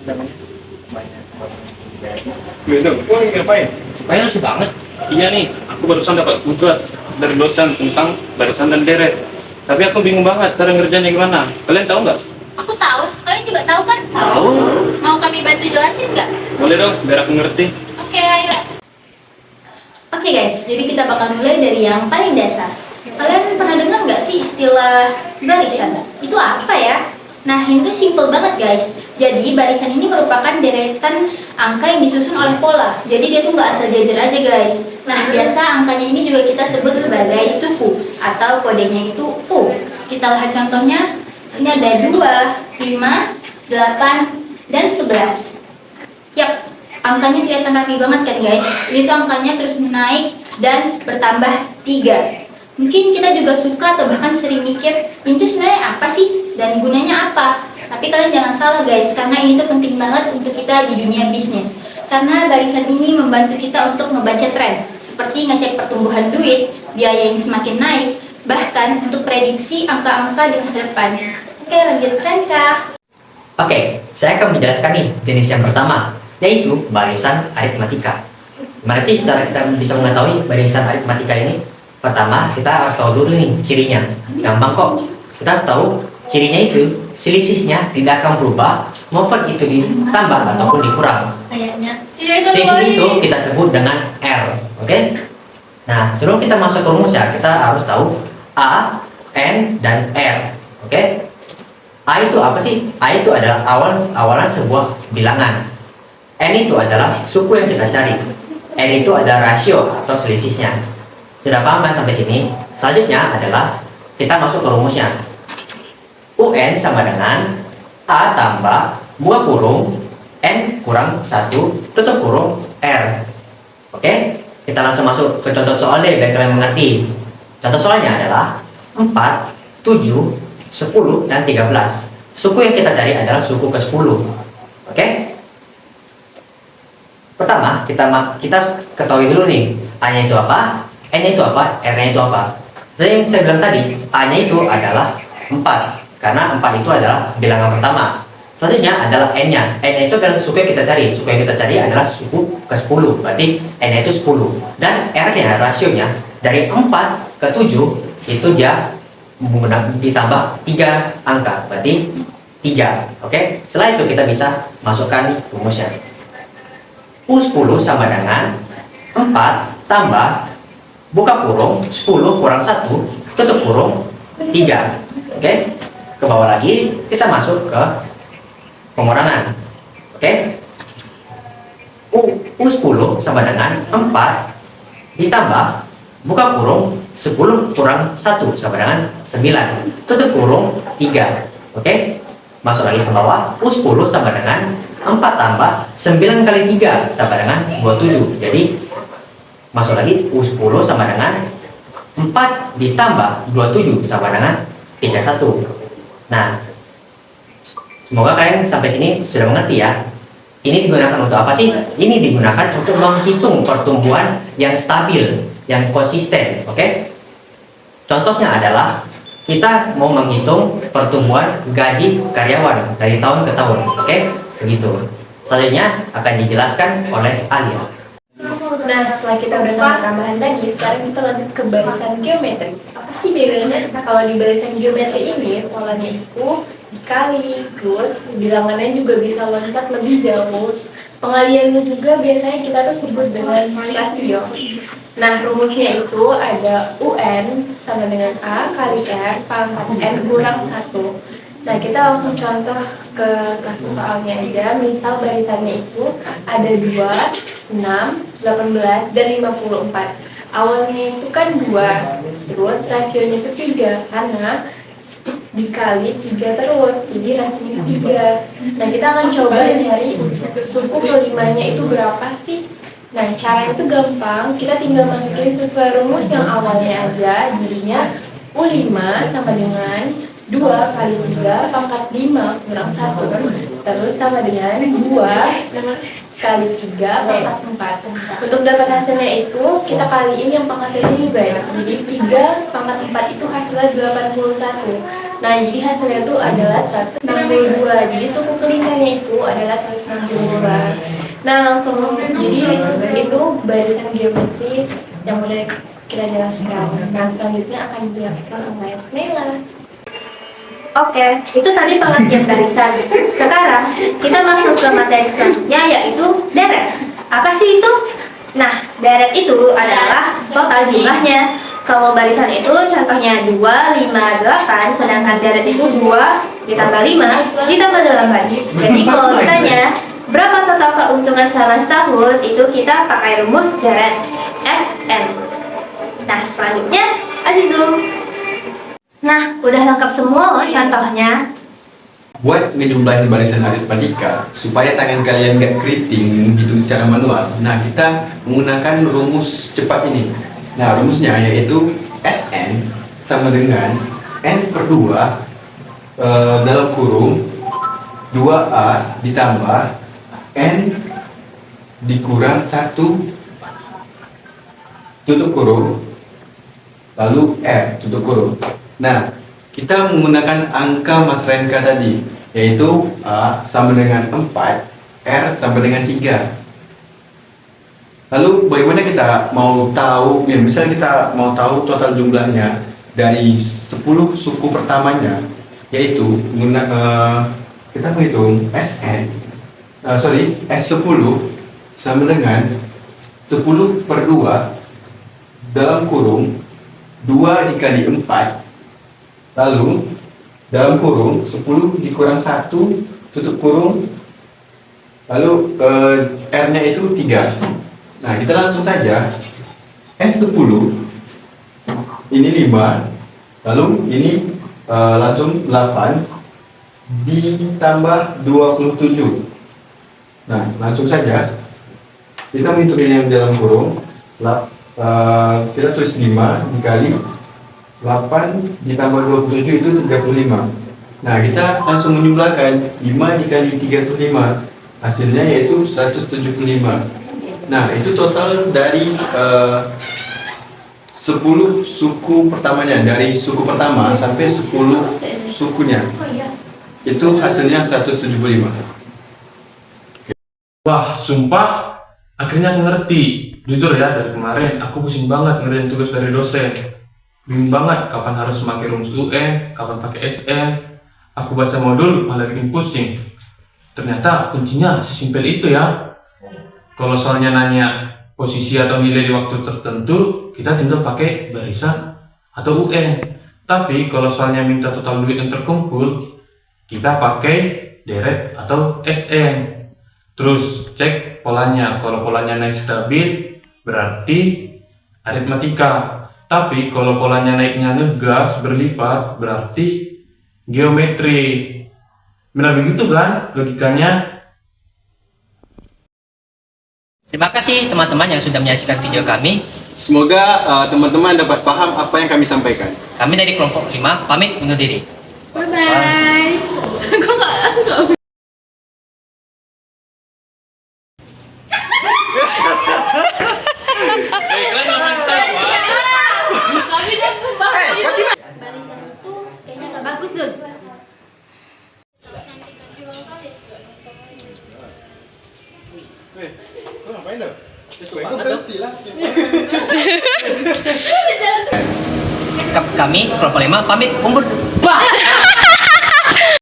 namanya banyak gitu. Oh, ini ngapain? Finance banget. Iya nih, aku barusan dapat tugas dari dosen tentang barisan dan deret. Tapi aku bingung banget cara ngerjainnya gimana. Kalian tahu nggak? Aku tahu, kalian juga tahu kan? Tahu. Mau kami bantu jelasin nggak? Boleh dong, biar aku ngerti. Oke, ayo. Oke guys, jadi kita bakal mulai dari yang paling dasar. Kalian pernah dengar nggak sih istilah barisan? Itu apa ya? Nah, ini tuh simple banget guys. Jadi barisan ini merupakan deretan angka yang disusun oleh pola. Jadi dia tuh nggak asal jajar aja guys. Nah, biasa angkanya ini juga kita sebut sebagai suku atau kodenya itu U. Kita lihat contohnya. Di sini ada 2, 5, 8, dan 11. Yap, angkanya kelihatan rapi banget kan guys. Ini tuh angkanya terus naik dan bertambah 3. Mungkin kita juga suka atau bahkan sering mikir, ini tuh sebenarnya apa sih dan gunanya apa? Tapi kalian jangan salah guys, karena ini tuh penting banget untuk kita di dunia bisnis. Karena barisan ini membantu kita untuk ngebaca tren, seperti ngecek pertumbuhan duit, biaya yang semakin naik, bahkan untuk prediksi angka-angka di masa depan. Oke, lanjut tren Kak. Oke, saya akan menjelaskan nih jenis yang pertama, yaitu barisan aritmatika. Gimana sih cara kita bisa mengetahui barisan aritmatika ini? Pertama, kita harus tahu dulu nih cirinya. Gampang kok. Kita harus tahu cirinya itu selisihnya tidak akan berubah maupun itu ditambah ataupun dikurang. Kayaknya. Selisih itu kita sebut dengan R. Oke? Nah, sebelum kita masuk ke rumus ya, kita harus tahu A, N, dan R. Oke? A itu apa sih? A itu adalah awalan sebuah bilangan. N itu adalah suku yang kita cari. N itu adalah rasio atau selisihnya. Sudah paham kan sampai sini? Selanjutnya adalah kita masuk ke rumusnya. UN sama dengan A tambah buka kurung N kurang 1 tutup kurung R. Oke? Kita langsung masuk ke contoh soal deh biar kalian mengerti. Contoh soalnya adalah 4, 7, 10, dan 13. Suku yang kita cari adalah suku ke-10. Oke? Pertama, kita ketahui dulu nih, A-nya itu apa, N-nya itu apa, R-nya itu apa. Jadi yang saya bilang tadi, A-nya itu adalah 4, karena 4 itu adalah bilangan pertama. Selanjutnya adalah N-nya. N-nya itu adalah suku yang kita cari. Suku yang kita cari adalah suku ke-10, berarti N-nya itu 10. Dan R-nya, rasionya, dari 4 ke 7, itu dia ditambah 3 angka, berarti 3. Oke? Setelah itu kita bisa masukkan rumusnya. U10 sama dengan 4 tambah buka kurung 10 kurang 1 tutup kurung 3. Oke? Ke bawah lagi kita masuk ke pengurangan. Oke? U10 sama dengan 4 ditambah buka kurung 10 kurang 1 sama dengan 9 tutup kurung 3. Oke? Masuk lagi ke bawah. U10 sama dengan 4 tambah 9 kali 3 sama dengan 27. Jadi masuk lagi U10 sama dengan 4 ditambah 27 sama dengan 31. Nah, semoga kalian sampai sini sudah mengerti ya. Ini digunakan untuk apa sih? Ini digunakan untuk menghitung pertumbuhan yang stabil, yang konsisten. Oke? Contohnya adalah kita mau menghitung pertumbuhan gaji karyawan dari tahun ke tahun. Oke? Begitu. Selanjutnya akan dijelaskan oleh Alia. Nah, setelah kita udah tahu tambahan tadi, sekarang kita lanjut ke barisan geometri. Apa sih bedanya? Kalau di barisan geometri ini, polanya itu dikali, terus bilangannya juga bisa loncat lebih jauh. Pengaliannya juga biasanya kita tuh sebut dengan rasio. Nah, rumusnya itu ada UN sama dengan A kali R pangkat N kurang 1. Nah, kita langsung contoh ke kasus soalnya aja. Misal barisannya itu ada 2, 6, 18, dan 54. Awalnya itu kan 2, terus rasionya itu 3, karena dikali 3 terus, jadi rasionya itu 3. Nah, kita akan coba nyari suku kelimanya itu berapa sih. Nah, cara itu gampang, kita tinggal masukin sesuai rumus yang awalnya aja. Jadinya U5 sama dengan 2 kali 3 pangkat 5 kurang 1, terus sama dengan 2 kali 3 pangkat 4. Untuk dapat hasilnya itu kita kaliin yang pangkatnya ini guys. Jadi 3 pangkat 4 itu hasilnya 81. Nah, jadi hasilnya itu adalah 100. Nah, 162. Jadi suku kelingkanya itu adalah 162. Nah, langsung jadi itu barisan geometri yang udah kita jelaskan. Nah, selanjutnya akan dijelaskan oleh Nela. Oke, itu tadi pengertian barisan. Sekarang kita masuk ke materi selanjutnya yaitu deret. Apa sih itu? Nah, deret itu adalah total jumlahnya. Kalau barisan itu contohnya 2, 5, 8, sedangkan deret itu 2 ditambah 5 ditambah 8. Jadi kalau ditanya berapa total keuntungan selama setahun, itu kita pakai rumus deret SM. Nah, selanjutnya Azizul. Nah, udah lengkap semua loh contohnya. Buat ngejumlahin barisan aritmatika supaya tangan kalian nggak keriting menghitung secara manual, nah kita menggunakan rumus cepat ini. Nah, rumusnya yaitu Sn sama dengan N per 2 dalam kurung 2A ditambah N dikurang 1 tutup kurung lalu R tutup kurung. Nah, kita menggunakan angka Mas Renka tadi, yaitu A sama dengan 4, R sama dengan 3. Lalu bagaimana kita mau tahu, ya misalnya kita mau tahu total jumlahnya dari 10 suku pertamanya, yaitu kita menghitung S10 sama dengan 10 per 2 dalam kurung 2 dikali 4 lalu dalam kurung 10 dikurang 1 tutup kurung lalu R nya itu 3. Nah, kita langsung saja S10 ini 5 lalu ini langsung 8 ditambah 27. Nah, langsung saja kita menghitung yang dalam kurung kita tulis 5 dikali 8 ditambah 27 itu 35. Nah, kita langsung menjumlahkan 5 dikali 35. Hasilnya yaitu 175. Nah, itu total dari 10 suku pertamanya. Dari suku pertama sampai 10 sukunya. Itu hasilnya 175. Wah, sumpah, akhirnya aku ngerti. Jujur ya, dari kemarin aku pusing banget ngerjain tugas dari dosen. Bingung banget kapan harus memakai rumus UN, kapan pakai SN. Aku baca modul malah bikin pusing. Ternyata kuncinya sesimpel itu ya. Kalau soalnya nanya posisi atau nilai di waktu tertentu, kita tinggal pakai barisan atau UN. Tapi kalau soalnya minta total duit yang terkumpul, kita pakai deret atau SN. Terus cek polanya. Kalau polanya naik stabil, berarti aritmatika. Tapi kalau polanya naiknya ngegas berlipat, berarti geometri. Benar begitu kan logikanya? Terima kasih teman-teman yang sudah menyaksikan video kami. Semoga teman-teman dapat paham apa yang kami sampaikan. Kami dari kelompok 5 pamit undur diri. Bye-bye. Barisan itu kayaknya nggak bagus, Zul. Ngapain lo? Sesuai kau berhenti lah. Kami kelompok 5 pamit undur. Bah.